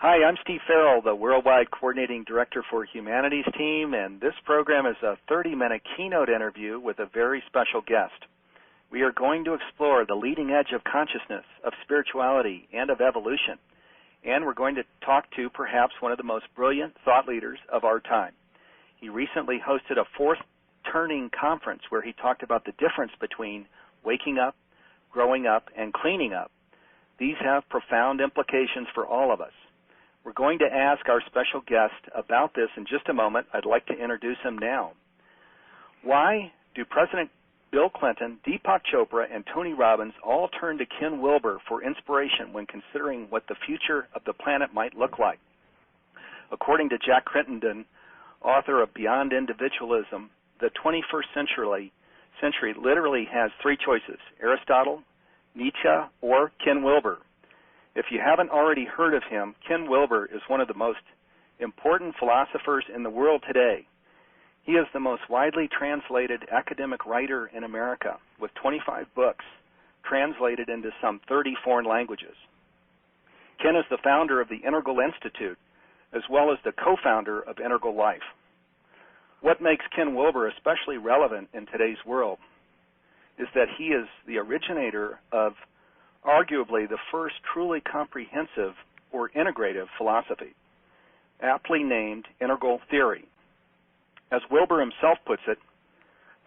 Hi, I'm Steve Farrell, the Worldwide Coordinating Director for Humanities Team, and this program is a 30-minute keynote interview with a very special guest. We are going to explore the leading edge of consciousness, of spirituality, and of evolution, and we're going to talk to perhaps one of the most brilliant thought leaders of our time. He recently hosted a fourth turning conference where he talked about the difference between waking up, growing up, and cleaning up. These have profound implications for all of us. We're going to ask our special guest about this in just a moment. I'd like to introduce him now. Why do President Bill Clinton, Deepak Chopra, and Tony Robbins all turn to Ken Wilber for inspiration when considering what the future of the planet might look like? According to Jack Crittenden, author of Beyond Individualism, the 21st century literally has three choices: Aristotle, Nietzsche, or Ken Wilber. If you haven't already heard of him, Ken Wilber is one of the most important philosophers in the world today. He is the most widely translated academic writer in America, with 25 books translated into some 30 foreign languages. Ken is the founder of the Integral Institute, as well as the co-founder of Integral Life. What makes Ken Wilber especially relevant in today's world is that he is the originator of arguably the first truly comprehensive or integrative philosophy, aptly named integral theory. As Wilber himself puts it,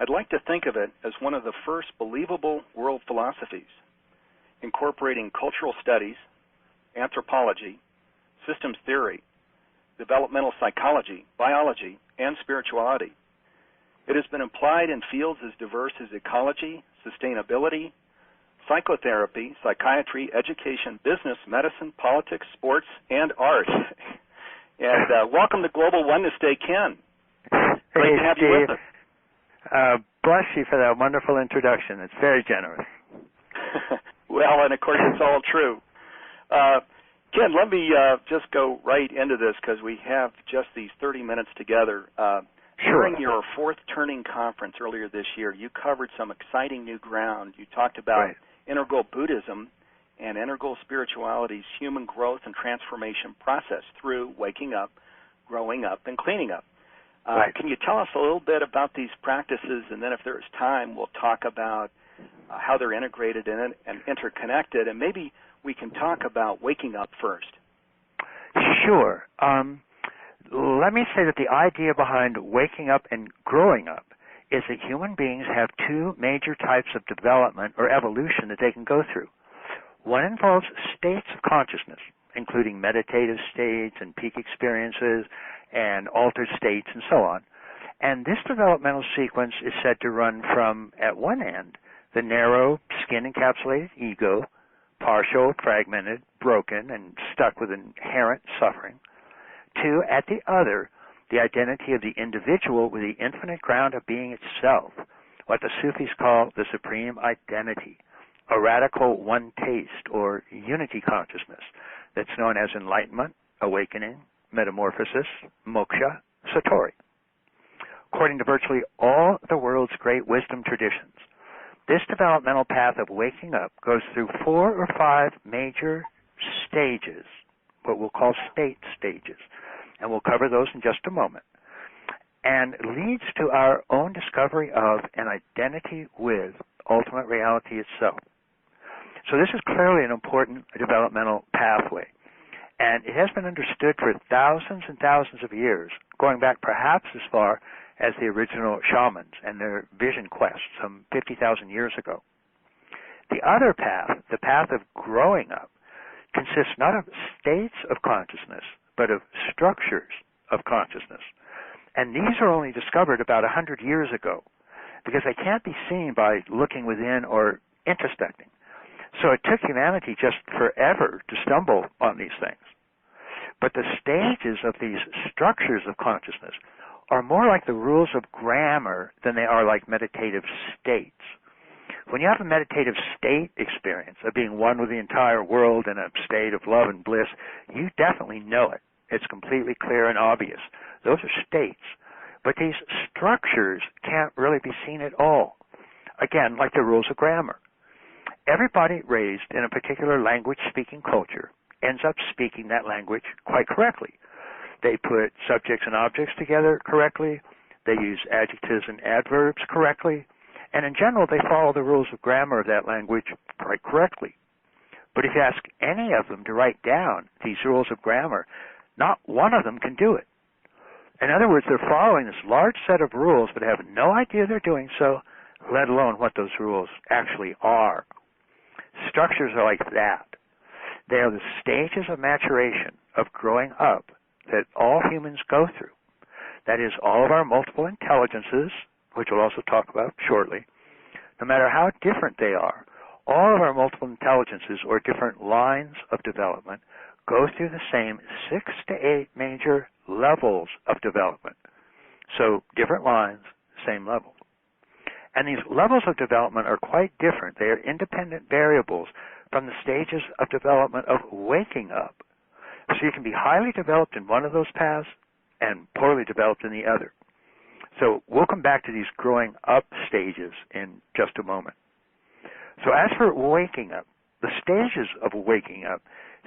I'd like to think of it as one of the first believable world philosophies, incorporating cultural studies, anthropology, systems theory, developmental psychology, biology, and spirituality. It has been applied in fields as diverse as ecology, sustainability, psychotherapy, psychiatry, education, business, medicine, politics, sports, and art. And welcome to Global Oneness Day, Ken. Great to have you with us. Bless you for that wonderful introduction. It's very generous. Well, and of course, it's all true. Ken, let me just go right into this because we have just these 30 minutes together. Sure. During your fourth turning conference earlier this year, you covered some exciting new ground. You talked about integral Buddhism and integral spirituality's human growth and transformation process through waking up, growing up, and cleaning up. Can you tell us a little bit about these practices, and then if there's time, we'll talk about how they're integrated in it and interconnected, and maybe we can talk about waking up first. Sure. Let me say that the idea behind waking up and growing up is that human beings have two major types of development or evolution that they can go through. One involves states of consciousness, including meditative states and peak experiences and altered states and so on. And this developmental sequence is said to run from, at one end, the narrow, skin-encapsulated ego, partial, fragmented, broken, and stuck with inherent suffering, to, at the other, the identity of the individual with the infinite ground of being itself, what the Sufis call the supreme identity, a radical one taste or unity consciousness that's known as enlightenment, awakening, metamorphosis, moksha, satori. According to virtually all the world's great wisdom traditions, this developmental path of waking up goes through 4 or 5 major stages, what we'll call state stages, and we'll cover those in just a moment, and leads to our own discovery of an identity with ultimate reality itself. So this is clearly an important developmental pathway, and it has been understood for thousands and thousands of years, going back perhaps as far as the original shamans and their vision quest some 50,000 years ago. The other path, the path of growing up, consists not of states of consciousness, but of structures of consciousness. And these are only discovered about 100 years ago, because they can't be seen by looking within or introspecting. So it took humanity just forever to stumble on these things. But the stages of these structures of consciousness are more like the rules of grammar than they are like meditative states. When you have a meditative state experience of being one with the entire world in a state of love and bliss, you definitely know it. It's completely clear and obvious. Those are states. But these structures can't really be seen at all. Again, like the rules of grammar. Everybody raised in a particular language-speaking culture ends up speaking that language quite correctly. They put subjects and objects together correctly. They use adjectives and adverbs correctly. And in general, they follow the rules of grammar of that language quite correctly. But if you ask any of them to write down these rules of grammar, not one of them can do it. In other words, they're following this large set of rules but have no idea they're doing so, let alone what those rules actually are. Structures are like that. They are the stages of maturation, of growing up, that all humans go through. That is, all of our multiple intelligences, which we'll also talk about shortly, no matter how different they are, all of our multiple intelligences or different lines of development go through the same 6 to 8 major levels of development. So different lines, same level. And these levels of development are quite different. They are independent variables from the stages of development of waking up. So you can be highly developed in one of those paths and poorly developed in the other. So we'll come back to these growing up stages in just a moment. So as for waking up, the stages of waking up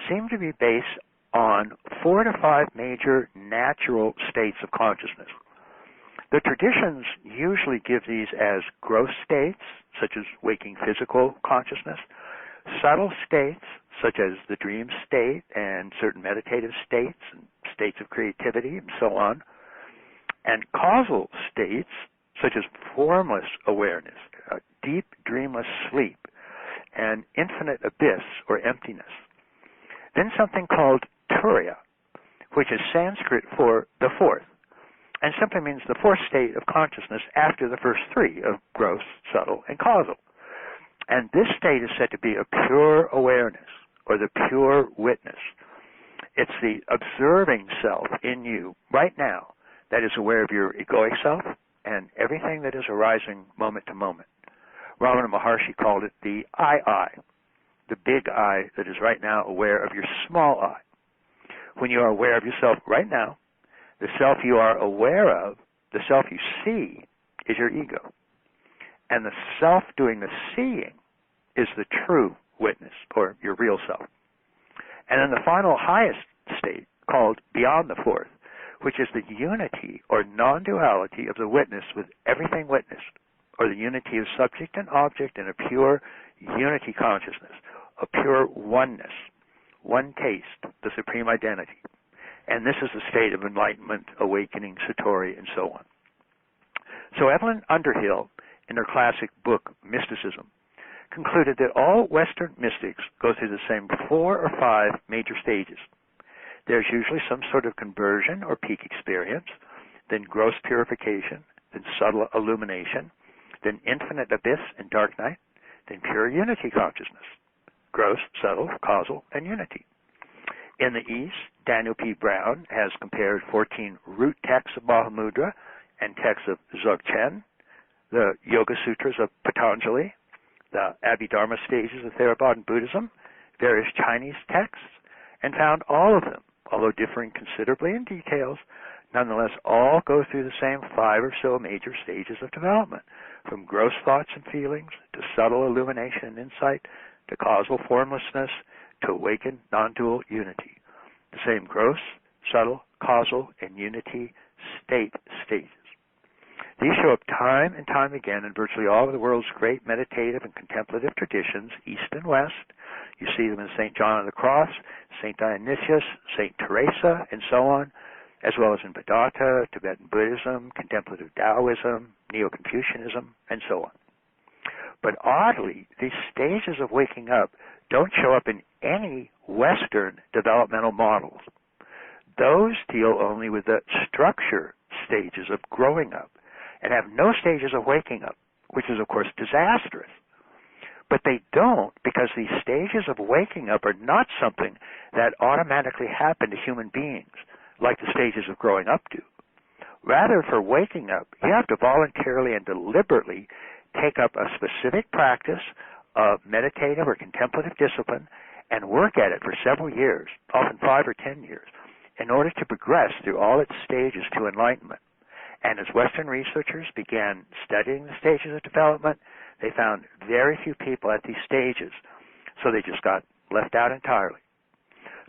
seem to be based on 4 to 5 major natural states of consciousness. The traditions usually give these as gross states, such as waking physical consciousness, subtle states, such as the dream state and certain meditative states and states of creativity and so on, and causal states, such as formless awareness, deep dreamless sleep, and infinite abyss or emptiness. Then something called turiya, which is Sanskrit for the fourth, and simply means the fourth state of consciousness after the first 3 of gross, subtle, and causal. And this state is said to be a pure awareness, or the pure witness. It's the observing self in you right now that is aware of your egoic self and everything that is arising moment to moment. Ramana Maharshi called it the I, the big I that is right now aware of your small I. When you are aware of yourself right now, the self you are aware of, the self you see, is your ego. And the self doing the seeing is the true witness, or your real self. And then the final highest state, called beyond the fourth, which is the unity or non-duality of the witness with everything witnessed, or the unity of subject and object in a pure unity consciousness, a pure oneness, one taste, the supreme identity. And this is the state of enlightenment, awakening, satori, and so on. So Evelyn Underhill, in her classic book, Mysticism, concluded that all Western mystics go through the same 4 or 5 major stages. There's usually some sort of conversion or peak experience, then gross purification, then subtle illumination, then infinite abyss and dark night, then pure unity consciousness, gross, subtle, causal, and unity. In the East, Daniel P. Brown has compared 14 root texts of Mahamudra and texts of Dzogchen, the Yoga Sutras of Patanjali, the Abhidharma stages of Theravada Buddhism, various Chinese texts, and found all of them, although differing considerably in details, nonetheless all go through the same 5 or so major stages of development, from gross thoughts and feelings to subtle illumination and insight to causal formlessness to awakened non-dual unity. The same gross, subtle, causal, and unity stages. These show up time and time again in virtually all of the world's great meditative and contemplative traditions, East and West. You see them in St. John of the Cross, St. Dionysius, St. Teresa, and so on, as well as in Vedanta, Tibetan Buddhism, contemplative Taoism, Neo-Confucianism, and so on. But oddly, these stages of waking up don't show up in any Western developmental models. Those deal only with the structure stages of growing up and have no stages of waking up, which is, of course, disastrous. But they don't because these stages of waking up are not something that automatically happen to human beings, like the stages of growing up do. Rather, for waking up, you have to voluntarily and deliberately take up a specific practice of meditative or contemplative discipline and work at it for several years, often 5 or 10 years, in order to progress through all its stages to enlightenment. And as Western researchers began studying the stages of development, they found very few people at these stages, so they just got left out entirely.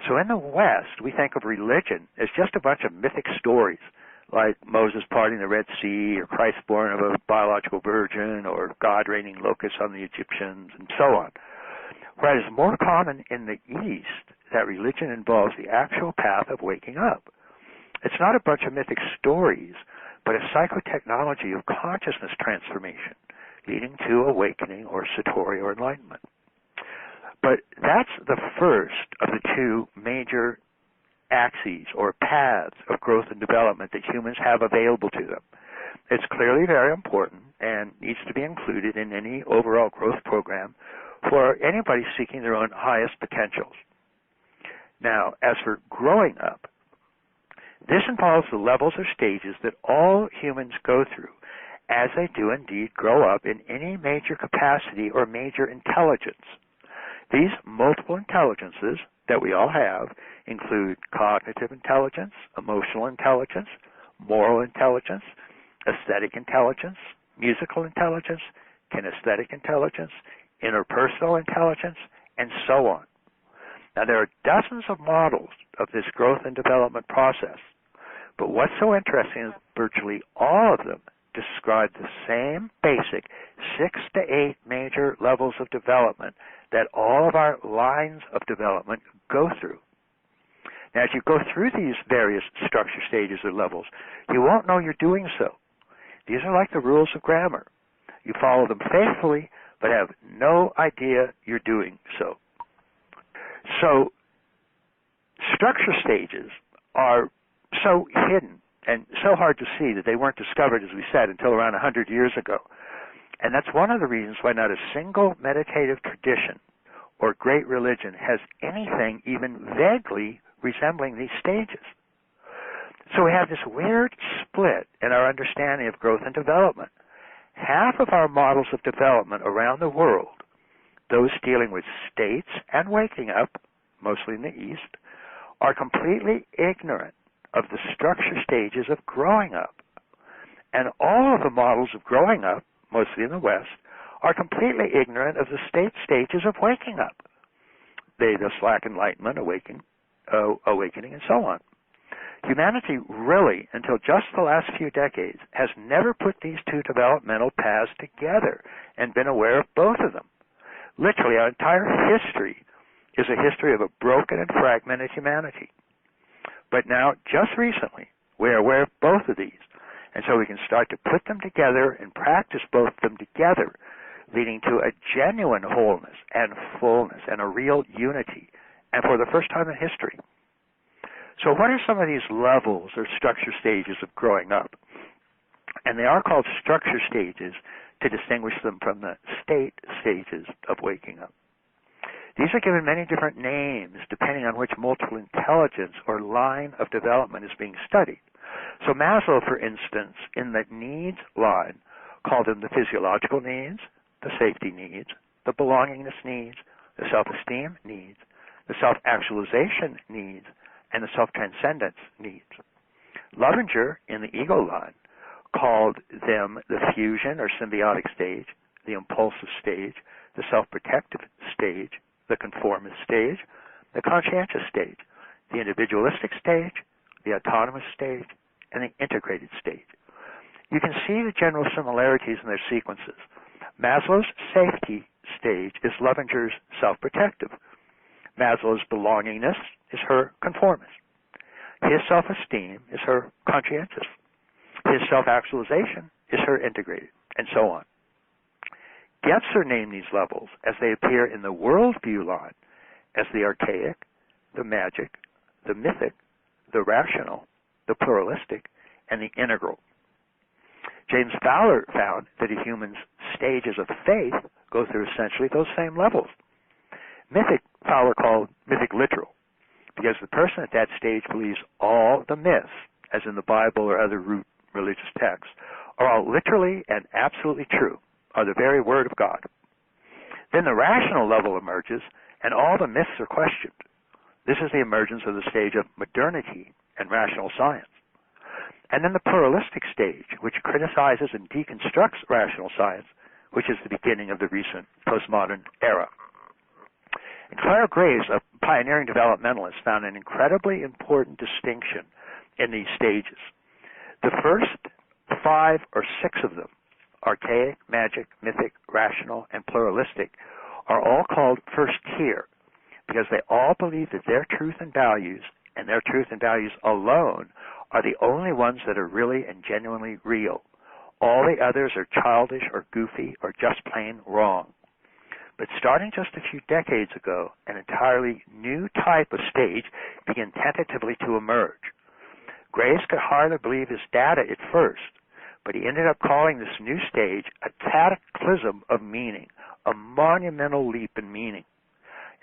So in the West, we think of religion as just a bunch of mythic stories, like Moses parting the Red Sea, or Christ born of a biological virgin, or God raining locusts on the Egyptians, and so on. Whereas more common in the East, that religion involves the actual path of waking up. It's not a bunch of mythic stories, but a psychotechnology of consciousness transformation, leading to awakening or satori or enlightenment. But that's the first of the two major axes or paths of growth and development that humans have available to them. It's clearly very important and needs to be included in any overall growth program for anybody seeking their own highest potentials. Now, as for growing up, this involves the levels or stages that all humans go through as they do indeed grow up in any major capacity or major intelligence. These multiple intelligences that we all have include cognitive intelligence, emotional intelligence, moral intelligence, aesthetic intelligence, musical intelligence, kinesthetic intelligence, interpersonal intelligence, and so on. Now, there are dozens of models of this growth and development process, but what's so interesting is virtually all of them describe the same basic 6 to 8 major levels of development that all of our lines of development go through. Now, as you go through these various structure stages or levels, you won't know you're doing so. These are like the rules of grammar. You follow them faithfully, but have no idea you're doing so. So, structure stages are so hidden and so hard to see that they weren't discovered, as we said, until around 100 years ago. And that's one of the reasons why not a single meditative tradition or great religion has anything even vaguely resembling these stages. So we have this weird split in our understanding of growth and development. Half of our models of development around the world, those dealing with states and waking up, mostly in the East, are completely ignorant of the structure stages of growing up. And all of the models of growing up, mostly in the West, are completely ignorant of the state stages of waking up. They thus lack enlightenment, awakening, and so on. Humanity really, until just the last few decades, has never put these two developmental paths together and been aware of both of them. Literally, our entire history is a history of a broken and fragmented humanity. But now, just recently, we are aware of both of these, and so we can start to put them together and practice both of them together, leading to a genuine wholeness and fullness and a real unity, and for the first time in history. So what are some of these levels or structure stages of growing up? And they are called structure stages to distinguish them from the state stages of waking up. These are given many different names depending on which multiple intelligence or line of development is being studied. So Maslow, for instance, in the needs line, called them the physiological needs, the safety needs, the belongingness needs, the self-esteem needs, the self-actualization needs, and the self-transcendence needs. Lovinger, in the ego line, called them the fusion or symbiotic stage, the impulsive stage, the self-protective stage, the conformist stage, the conscientious stage, the individualistic stage, the autonomous stage, and the integrated stage. You can see the general similarities in their sequences. Maslow's safety stage is Lovinger's self-protective. Maslow's belongingness is her conformist. His self-esteem is her conscientious. His self-actualization is her integrated, and so on. Gebser named these levels as they appear in the worldview line as the archaic, the magic, the mythic, the rational, the pluralistic, and the integral. James Fowler found that a human's stages of faith go through essentially those same levels. Mythic, Fowler called mythic literal, because the person at that stage believes all the myths, as in the Bible or other root religious texts, are all literally and absolutely true, are the very word of God. Then the rational level emerges, and all the myths are questioned. This is the emergence of the stage of modernity and rational science. And then the pluralistic stage, which criticizes and deconstructs rational science, which is the beginning of the recent postmodern era. And Clara Graves, a pioneering developmentalist, found an incredibly important distinction in these stages. The first 5 or 6 of them, archaic, magic, mythic, rational, and pluralistic, are all called first tier because they all believe that their truth and values, and their truth and values alone, are the only ones that are really and genuinely real. All the others are childish or goofy or just plain wrong. But starting just a few decades ago, an entirely new type of stage began tentatively to emerge. Graves could hardly believe his data at first, but he ended up calling this new stage a cataclysm of meaning, a monumental leap in meaning.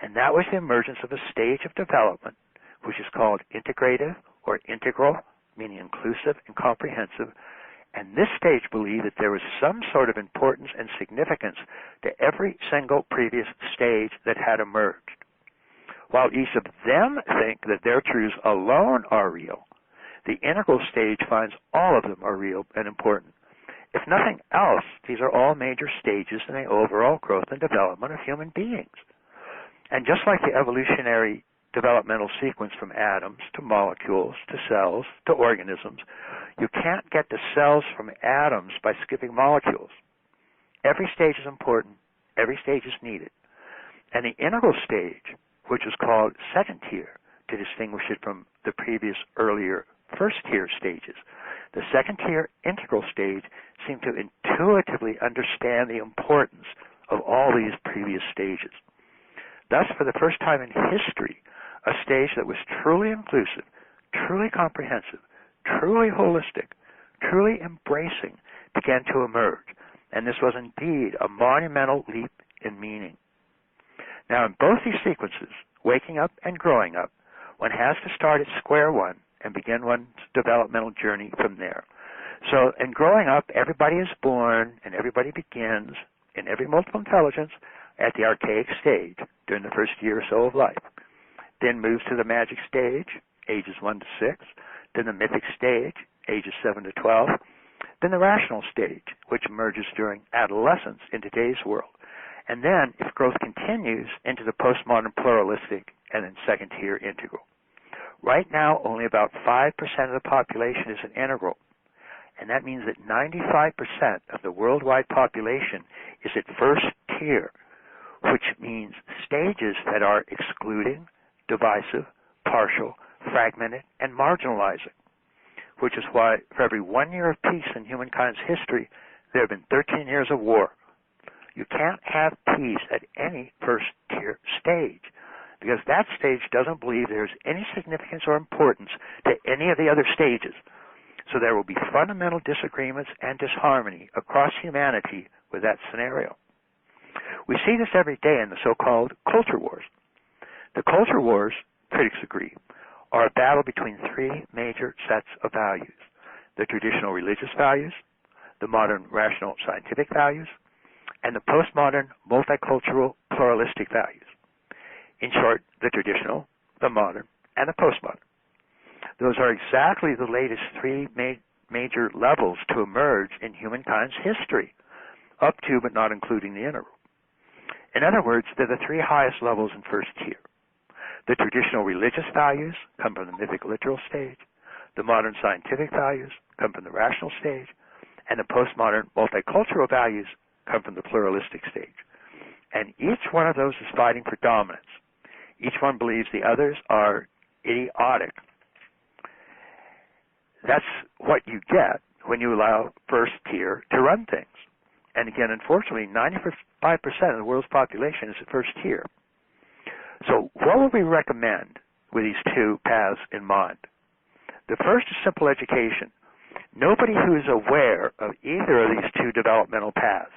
And that was the emergence of a stage of development, which is called integrative or integral, meaning inclusive and comprehensive. And this stage believed that there was some sort of importance and significance to every single previous stage that had emerged. While each of them think that their truths alone are real, the integral stage finds all of them are real and important. If nothing else, these are all major stages in the overall growth and development of human beings. And just like the evolutionary developmental sequence from atoms to molecules to cells to organisms, you can't get to cells from atoms by skipping molecules. Every stage is important. Every stage is needed. And the integral stage, which is called second tier to distinguish it from the previous earlier first-tier stages, the second-tier integral stage seemed to intuitively understand the importance of all these previous stages. Thus, for the first time in history, a stage that was truly inclusive, truly comprehensive, truly holistic, truly embracing began to emerge, and this was indeed a monumental leap in meaning. Now, in both these sequences, waking up and growing up, one has to start at square one and begin one's developmental journey from there. So in growing up, everybody is born and everybody begins in every multiple intelligence at the archaic stage during the first year or so of life. Then moves to the magic stage, ages 1 to 6. Then the mythic stage, ages 7 to 12. Then the rational stage, which emerges during adolescence in today's world. And then, if growth continues, into the postmodern pluralistic and then second tier integral. Right now, only about 5% of the population is an integral, and that means that 95% of the worldwide population is at first tier, which means stages that are excluding, divisive, partial, fragmented, and marginalizing, which is why for every 1 year of peace in humankind's history, there have been 13 years of war. You can't have peace at any first-tier stage, because that stage doesn't believe there's any significance or importance to any of the other stages. So there will be fundamental disagreements and disharmony across humanity with that scenario. We see this every day in the so-called culture wars. The culture wars, critics agree, are a battle between 3 major sets of values: the traditional religious values, the modern rational scientific values, and the postmodern multicultural pluralistic values. In short, the traditional, the modern, and the postmodern. Those are exactly the latest 3 major levels to emerge in humankind's history, up to but not including the integral. In other words, they're the 3 highest levels in first tier. The traditional religious values come from the mythic literal stage, the modern scientific values come from the rational stage, and the postmodern multicultural values come from the pluralistic stage. And each one of those is fighting for dominance. Each one believes the others are idiotic. That's what you get when you allow first tier to run things. And again, unfortunately, 95% of the world's population is at first tier. So what would we recommend with these 2 paths in mind? The first is simple education. Nobody who is aware of either of these 2 developmental paths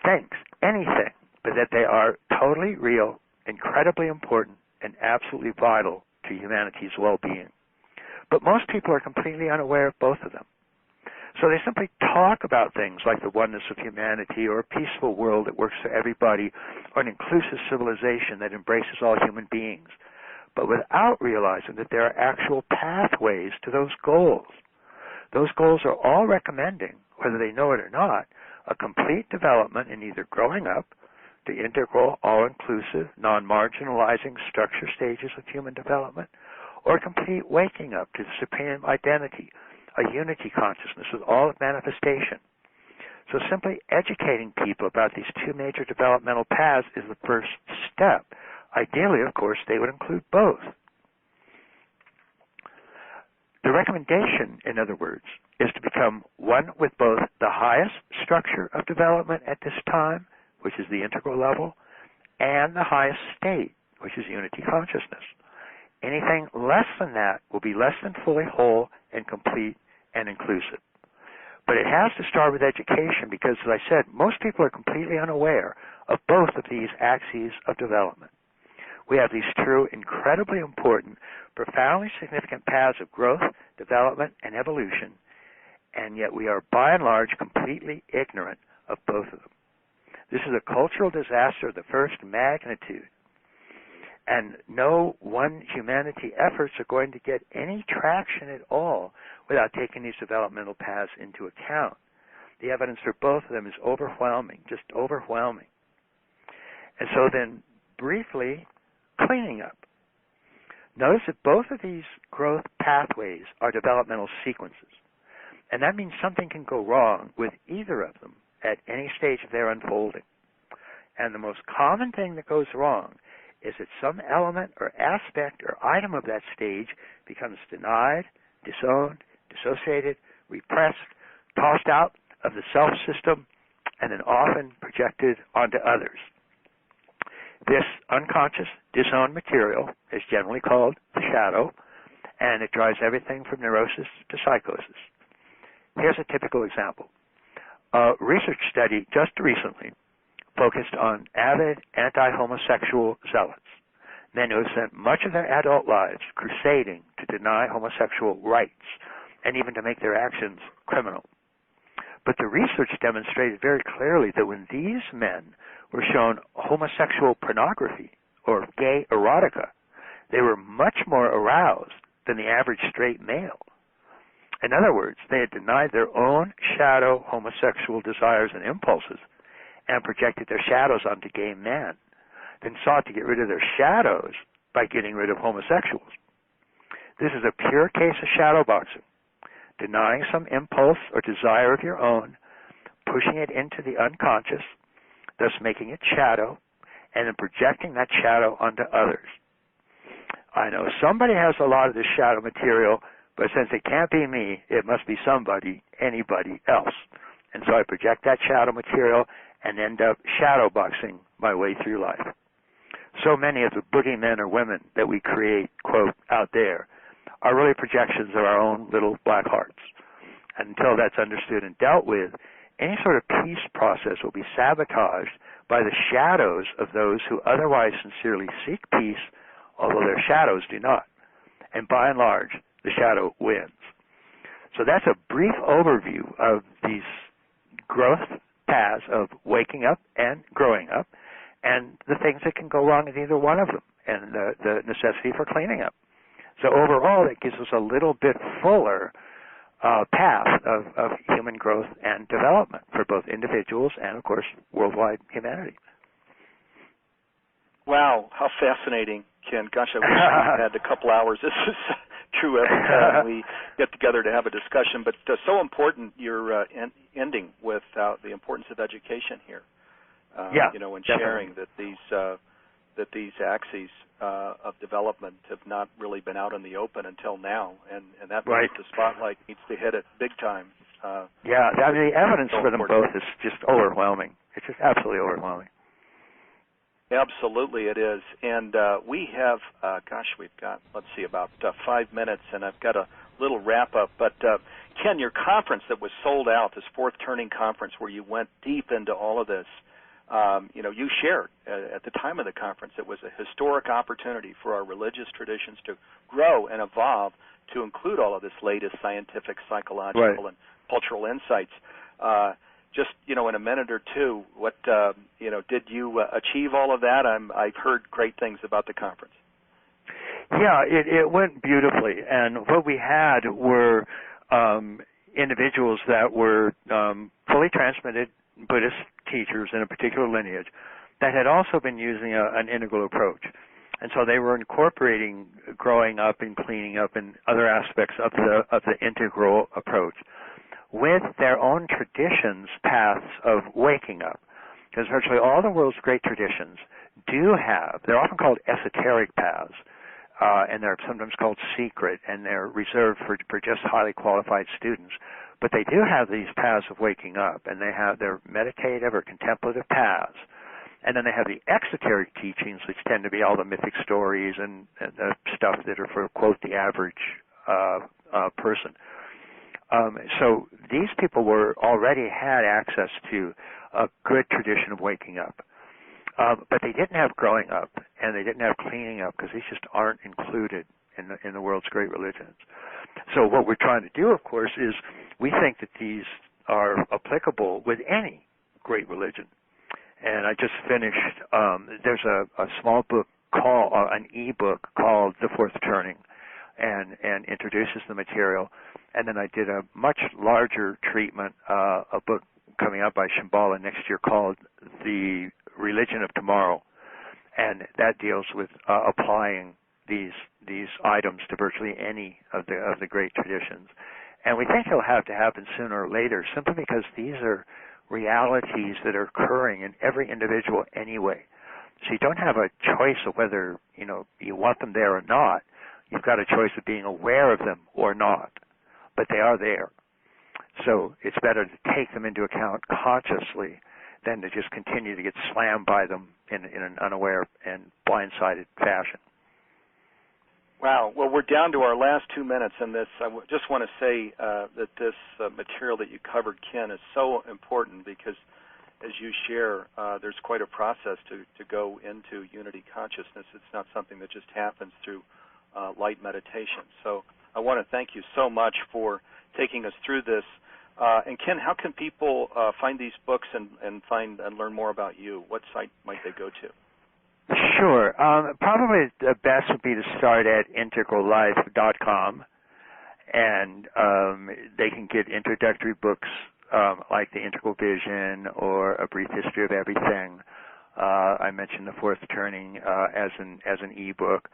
thinks anything but that they are totally real, incredibly important, and absolutely vital to humanity's well-being. But most people are completely unaware of both of them. So they simply talk about things like the oneness of humanity, or a peaceful world that works for everybody, or an inclusive civilization that embraces all human beings, but without realizing that there are actual pathways to those goals. Those goals are all recommending, whether they know it or not, a complete development in either growing up, the integral, all-inclusive, non-marginalizing structure stages of human development, or complete waking up to the supreme identity, a unity consciousness with all of manifestation. So simply educating people about these two major developmental paths is the first step. Ideally, of course, they would include both. The recommendation, in other words, is to become one with both the highest structure of development at this time, which is the integral level, and the highest state, which is unity consciousness. Anything less than that will be less than fully whole and complete and inclusive. But it has to start with education because, as I said, most people are completely unaware of both of these axes of development. We have these two incredibly important, profoundly significant paths of growth, development, and evolution, and yet we are, by and large, completely ignorant of both of them. This is a cultural disaster of the first magnitude, and no one humanity efforts are going to get any traction at all without taking these developmental paths into account. The evidence for both of them is overwhelming, just overwhelming. And so then, briefly, cleaning up. Notice that both of these growth pathways are developmental sequences. And that means something can go wrong with either of them at any stage of their unfolding. And the most common thing that goes wrong is that some element or aspect or item of that stage becomes denied, disowned, dissociated, repressed, tossed out of the self system, and then often projected onto others. This unconscious, disowned material is generally called the shadow, and it drives everything from neurosis to psychosis. Here's a typical example. A research study just recently focused on avid anti-homosexual zealots, men who have spent much of their adult lives crusading to deny homosexual rights and even to make their actions criminal. But the research demonstrated very clearly that when these men were shown homosexual pornography or gay erotica, they were much more aroused than the average straight male. In other words, they had denied their own shadow homosexual desires and impulses and projected their shadows onto gay men, then sought to get rid of their shadows by getting rid of homosexuals. This is a pure case of shadow boxing, denying some impulse or desire of your own, pushing it into the unconscious, thus making it shadow, and then projecting that shadow onto others. I know somebody has a lot of this shadow material, but since it can't be me, it must be somebody, anybody else. And so I project that shadow material and end up shadow boxing my way through life. So many of the boogeymen or women that we create, quote, out there, are really projections of our own little black hearts. And until that's understood and dealt with, any sort of peace process will be sabotaged by the shadows of those who otherwise sincerely seek peace, although their shadows do not. And by and large, the shadow wins. So that's a brief overview of these growth paths of waking up and growing up, and the things that can go wrong in either one of them, and the necessity for cleaning up. So overall, it gives us a little bit fuller path of human growth and development for both individuals and, of course, worldwide humanity. Wow, how fascinating, Ken. Gosh, I wish we had a couple hours. This is true every time we get together to have a discussion, but so important you're ending with the importance of education here. And sharing that these axes of development have not really been out in the open until now, and that means the spotlight needs to hit it big time. The evidence for them both is just overwhelming. It's just absolutely overwhelming. Absolutely, it is. And we have, we've got, about 5 minutes, and I've got a little wrap-up. But, Ken, your conference that was sold out, this Fourth Turning Conference, where you went deep into all of this, you shared at the time of the conference it was a historic opportunity for our religious traditions to grow and evolve to include all of this latest scientific, psychological, and cultural insights. Just, in a minute or two, what, did you achieve all of that? I've heard great things about the conference. Yeah, it went beautifully. And what we had were individuals that were fully transmitted Buddhist teachers in a particular lineage that had also been using an integral approach. And so they were incorporating growing up and cleaning up and other aspects of the integral approach with their own traditions, paths of waking up. Because virtually all the world's great traditions they're often called esoteric paths, and they're sometimes called secret, and they're reserved for just highly qualified students. But they do have these paths of waking up, and they have their meditative or contemplative paths. And then they have the exoteric teachings, which tend to be all the mythic stories and the stuff that are for, quote, the average person. So these people already had access to a good tradition of waking up. But they didn't have growing up, and they didn't have cleaning up, because these just aren't included in the world's great religions. So what we're trying to do, of course, is we think that these are applicable with any great religion. And I just finished, there's a small book an e-book called The Fourth Turning, and introduces the material. And then I did a much larger treatment, a book coming out by Shambhala next year called The Religion of Tomorrow. And that deals with applying these items to virtually any of the great traditions. And we think it'll have to happen sooner or later, simply because these are realities that are occurring in every individual anyway. So you don't have a choice of whether, you want them there or not. You've got a choice of being aware of them or not. But they are there. So it's better to take them into account consciously than to just continue to get slammed by them in an unaware and blindsided fashion. Wow. Well, we're down to our last 2 minutes in this. I just want to say that this material that you covered, Ken, is so important because, as you share, there's quite a process to go into unity consciousness. It's not something that just happens through light meditation. So I want to thank you so much for taking us through this. And Ken, how can people find these books and find and learn more about you? What site might they go to? Sure. Probably the best would be to start at integrallife.com, and they can get introductory books like The Integral Vision or A Brief History of Everything. I mentioned The Fourth Turning as an e-book.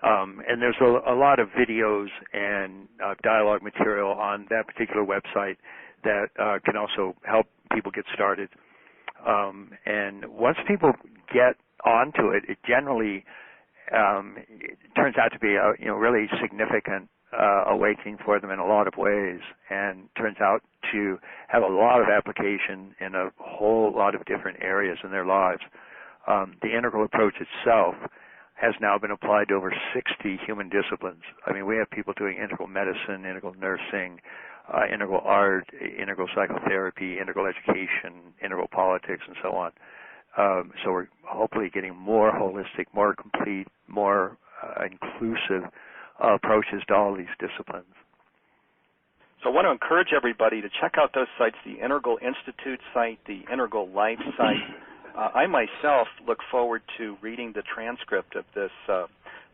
And there's a lot of videos and dialogue material on that particular website that can also help people get started. And once people get onto it, it generally turns out to be a really significant awakening for them in a lot of ways, and turns out to have a lot of application in a whole lot of different areas in their lives. The integral approach itself has now been applied to over 60 human disciplines. I mean, we have people doing integral medicine, integral nursing, integral art, integral psychotherapy, integral education, integral politics, and so on. So we're hopefully getting more holistic, more complete, more inclusive approaches to all these disciplines. So I want to encourage everybody to check out those sites, the Integral Institute site, the Integral Life site. I myself look forward to reading the transcript of this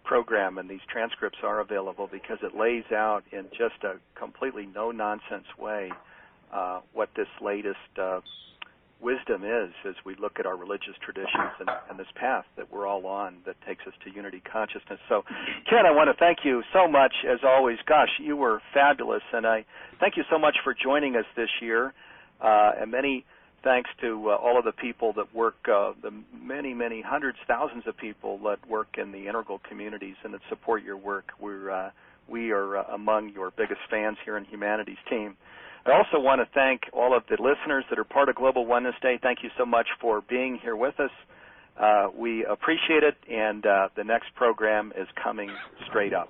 program, and these transcripts are available because it lays out in just a completely no-nonsense way what this latest wisdom is as we look at our religious traditions and this path that we're all on that takes us to unity consciousness. So, Ken, I want to thank you so much, as always. Gosh, you were fabulous, and I thank you so much for joining us this year, and many thanks to all of the people that work, the many, many hundreds, thousands of people that work in the integral communities and that support your work. We are among your biggest fans here in Humanities Team. I also want to thank all of the listeners that are part of Global Oneness Day. Thank you so much for being here with us. We appreciate it, and the next program is coming straight up.